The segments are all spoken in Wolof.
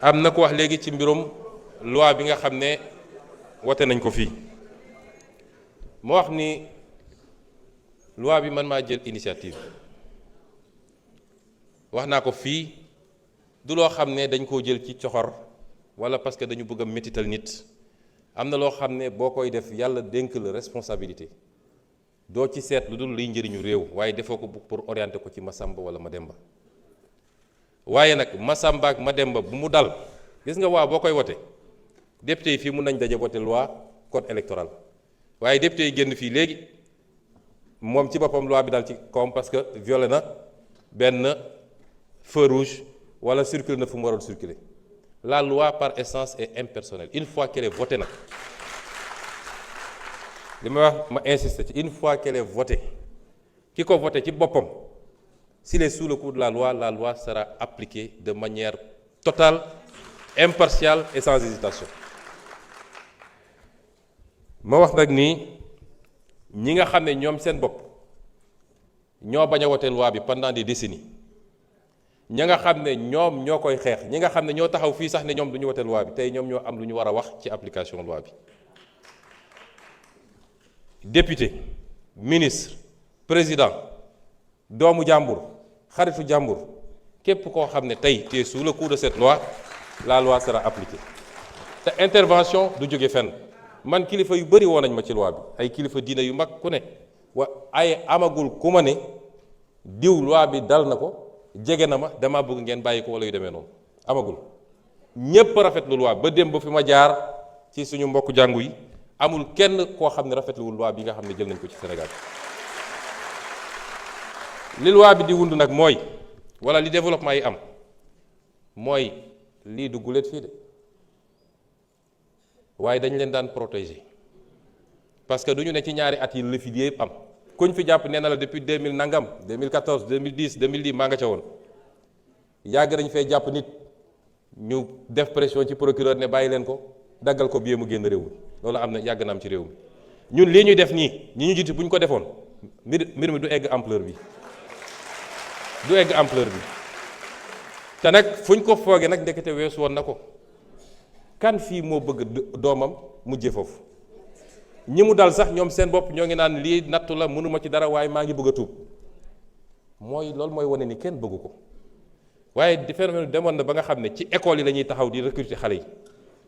am na ko wax léegi ci mbirum loi bi nga xam ne wote nañ ko fii moo wax ni loi bi man maa jël initiative wax naa ko fii du loo xam ne dañ koo jël ci coxor walla parce que dañu bëgg a métital nit am na loo xam ne boo koy def yàlla dénk la responsabilité doo ci seet lu dul liy njëriñu réew waaye defoo ko pour orienter ko ci Masamba walla Mademba waaye nag Masamba ak Mademba bu mu dal gis nga waa boo koy wote député yi fii mun nañ daje wote loi code électoral waaye député yi génn fii léegi moom ci boppam loi bi dal ci kawam parce que violé na benn feu rouge wala circulé na fu mu waroon circuler la loi par essence est impersonnelle une fois qu'elle est votée nag li may wax ma insister ci une fois qu'elle est votée ki ko voté ci boppam s'il est sous le coup de la loi sera appliquée de manière totale impartiale et sans hésitation ma wax nag ni ñi nga xam ne ñoom seen bopp ñoo bañ a wote loi bi pendant des décennies ña nga xam ne ñoom ñoo koy xeex ñi nga xam ne ñoo taxaw fii sax ne ñoom du ñu wote loi bi tey ñoom ñoo am lu ñu war a wax ci application loi bi député ministre président doomu jàmbur xaritu jàmbur képp koo xam ne tey tu es sous le coup de cette loi la loi sera appliquée te intervention du jóge fenn man kilifa yu bëri woon nañ ma ci loi bi ay kilifa diina yu mag ku ne ay amagul ku ma ne diw loi bi dal na ko jege na ma dama bëgg ngeen bàyyi ko wala yu demee noonu amagul ñépp rafetlu loi ba démb ba fi ma jaar ci suñu mbokk jàngu yi amul kenn koo xam ne rafetluwul loi bi nga xam ne jël nañ ko ci Sénégal li loi bi di wund nag mooy wala li développement yi am mooy lii du guléet fii de waaye dañ leen daan protéger parce que du ñu ne ci ñaari at yi la fi yëpp am kuñ fi jàpp nee na la depuis 2000 nangam 2014 2010 2010 maa nga ca woon yàgg nañ fee jàpp nit ñu def pression ci procureur ne bàyyi leen ko daggal ko biyee mu génn réew mi loolu am na yàgg na am ci réew mi ñun lii ñuy def nii ñi ñu jiitu bu ñu ko defoon mbir mi du egg ampleur bi du egg ampleur bi te nag fu ñu ko foogee nag ndekete weesu woon na ko kan fii moo bëgg doomam mujje foofu ñi mu dal sax ñoom seen bopp ñoo ngi naan lii nattu la mënuma ci dara waaye maa ngi bëgg a tuub mooy loolu mooy wane ni kenn bëggu ko waaye di phénomène demoon na ba nga xam ne ci école yi la ñuy taxaw di recruter xale yi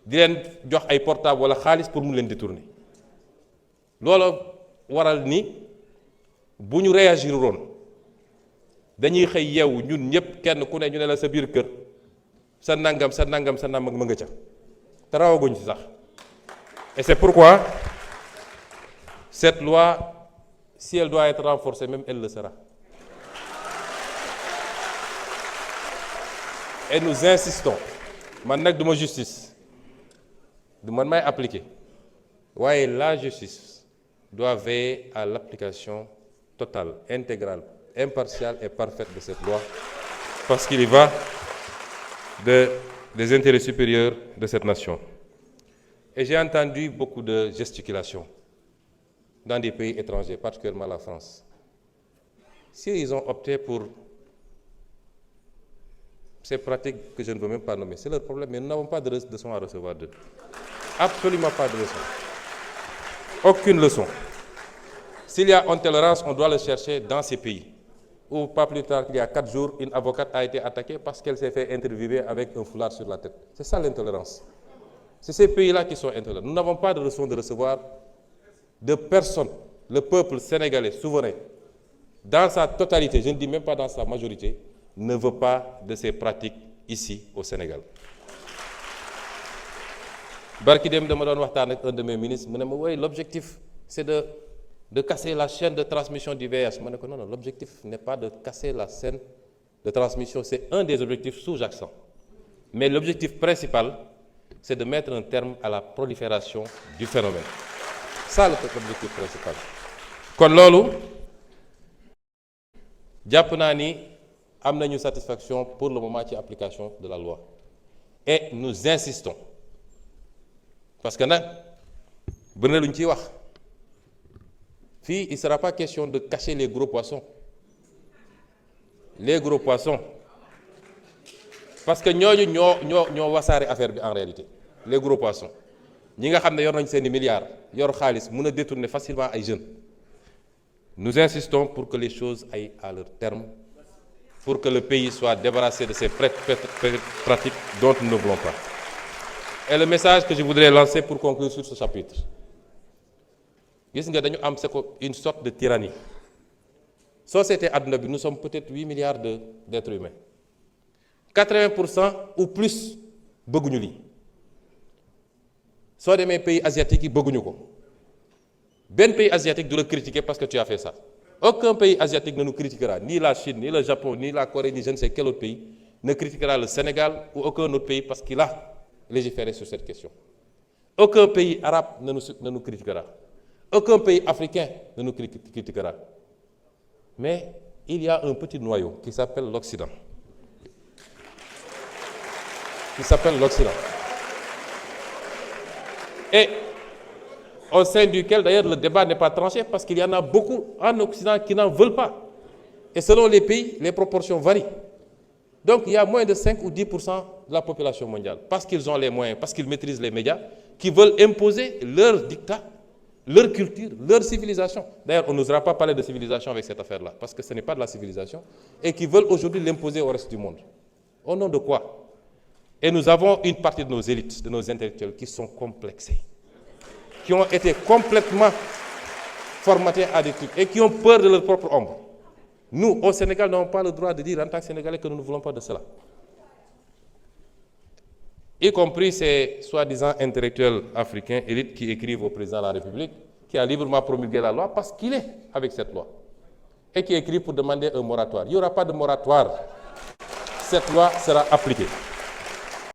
di leen jox ay portable wala xaalis pour mu leen détourner loolu waral ni bu ñu réagir woon dañuy xëy yeewu ñun ñëpp kenn ku ne ñu ne la sa biir kër sa nangam sa nangam sa nangam ma nga ca te rawaguñ ci sax et c'est pourquoi cette loi si elle doit être renforcée même elle le sera et nous insistons man nag duma justice du man may appliquer waaye la justice doit veiller à l'application totale intégrale impartiale et parfaite de cette loi parce qu'il y va des intérêts supérieurs de cette nation. Et j'ai entendu beaucoup de gesticulations dans des pays étrangers, particulièrement la France. Si ils ont opté pour ces pratiques que je ne veux même pas nommer, c'est leur problème, mais nous n'avons pas de leçon à recevoir d'eux. Absolument pas de leçon. Aucune leçon. S'il y a intolérance, on doit le chercher dans ces pays. Ou pas plus tard qu'il y a 4 jours, une avocate a été attaquée parce qu'elle s'est fait interviewer avec un foulard sur la tête. C'est ça l'intolérance. C'est ces pays-là qui sont intolérants. Nous n'avons pas de leçon de recevoir de personne. Le peuple sénégalais souverain, dans sa totalité, je ne dis même pas dans sa majorité, ne veut pas de ces pratiques ici au Sénégal. Barki dem dama doon waxtaan ak un de mes ministres mu ne ma oui l'objectif c'est de casser la chaîne de transmission du VIH. Ma ne ko non, l'objectif n'est pas de casser la chaîne de transmission, c'est un des objectifs sous-jacents. Mais l'objectif principal, c'est de mettre un terme à la prolifération du phénomène. Ça, l'objectif principal. Kon loolu jàpp naa ni am nañu satisfaction pour le moment ci application de la loi. Et nous insistons. Parce que nag bëri na lu ñu ciy wax. Fii, il ne sera pas question de cacher les gros poissons. Les gros poissons, parce que ñooñu ñoo wasaare affaire bi en réalité les gros poissons ñi nga xam ne yor nañ seeni milliards yor xaalis mën a détourner facilement ay jeunes. Nous insistons pour que les choses aillent à leur terme, pour que le pays soit débarrassé de ces pratiques dont nous ne voulons pas. Et le message que je voudrais lancer pour conclure sur ce chapitre, gis nga dañu am une sorte de tyrannie. Société àdduna bi nous sommes peut-être 8 milliards d'êtres humains. 80% ou plus bëgguñu lii. Soo demee pays asiatiques yi bëgguñu ko. Ben pays asiatique doit le critiquer parce que tu as fait ça. Aucun pays asiatique ne nous critiquera, ni la Chine, ni le Japon, ni la Corée, ni je ne sais quel autre pays ne critiquera le Sénégal ou aucun autre pays parce qu'il a légiféré sur cette question. Aucun pays arabe ne nous critiquera. Aucun pays africain ne nous critiquera. Mais il y a un petit noyau qui s'appelle l'Occident. Et au sein duquel, d'ailleurs, le débat n'est pas tranché parce qu'il y en a beaucoup en Occident qui n'en veulent pas. Et selon les pays, les proportions varient. Donc, il y a moins de 5 ou 10% de la population mondiale, parce qu'ils ont les moyens, parce qu'ils maîtrisent les médias, qui veulent imposer leur dictat, leur culture, leur civilisation. D'ailleurs, on n'osera pas parler de civilisation avec cette affaire-là, parce que ce n'est pas de la civilisation, et qui veulent aujourd'hui l'imposer au reste du monde. Au nom de quoi? Et nous avons une partie de nos élites, de nos intellectuels, qui sont complexés, qui ont été complètement formatés à des trucs et qui ont peur de leur propre ombre. Nous, au Sénégal, n'avons pas le droit de dire en tant que Sénégalais que nous ne voulons pas de cela. Y compris ces soi-disant intellectuels africains, élites, qui écrivent au président de la République, qui a librement promulgué la loi parce qu'il est avec cette loi. Et qui écrit pour demander un moratoire. Il n'y aura pas de moratoire. Cette loi sera appliquée.